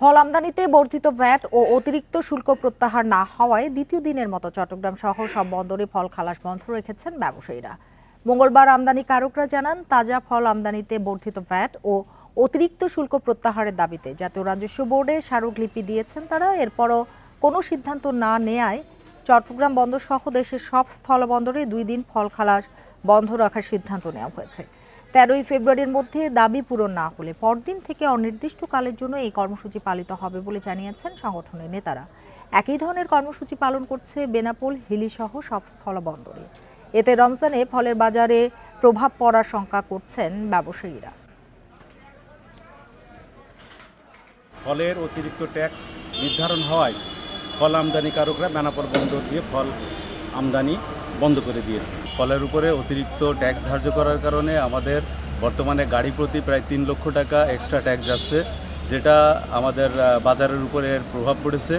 ফল আমদানিতে বর্ধিত ভ্যাট ও অতিরিক্ত শুল্ক প্রত্যাহার না হওয়ায় দ্বিতীয় দিনের মতো চট্টগ্রাম সহ সব বন্দরে ফল খালাস বন্ধ রেখেছেন ব্যবসায়ীরা। মঙ্গলবার আমদানিকারকরা জানান, তাজা ফল আমদানিতে বর্ধিত ভ্যাট ও অতিরিক্ত শুল্ক প্রত্যাহারের দাবিতে জাতীয় রাজস্ব বোর্ডে স্মারকলিপি দিয়েছেন তারা। এরপরও কোনো সিদ্ধান্ত না নেয়ায় চট্টগ্রাম বন্দর সহ দেশের সব স্থলবন্দরে 2 দিন ফল খালাস বন্ধ রাখার সিদ্ধান্ত নেওয়া হয়েছে। 13ই ফেব্রুয়ারির মধ্যে দাবি পূরণ না হলে পরদিন থেকে অনির্দিষ্টকালের জন্য এই কর্মসূচি পালিত হবে বলে জানিয়েছেন সংগঠনের নেতারা। একই ধরনের কর্মসূচি পালন করছে বেনাপোল, হিলি সহ সব স্থলবন্দরে। এতে রমজানে ফলের বাজারে প্রভাব পড়ার শঙ্কা করছেন ব্যবসায়ীরা। ফলের অতিরিক্ত ট্যাক্স নির্ধারণ হওয়ায় ফল আমদানিকারকরা বেনাপোল বন্দর দিয়ে ফল আমদানি বন্ধ করে দিয়েছে। ফলের উপরে অতিরিক্ত ট্যাক্স ধার্য করার কারণে আমাদের বর্তমানে গাড়ি প্রতি প্রায় 3 লক্ষ টাকা এক্সট্রা ট্যাক্স যাচ্ছে, যেটা আমাদের বাজারের উপরে প্রভাব পড়েছে।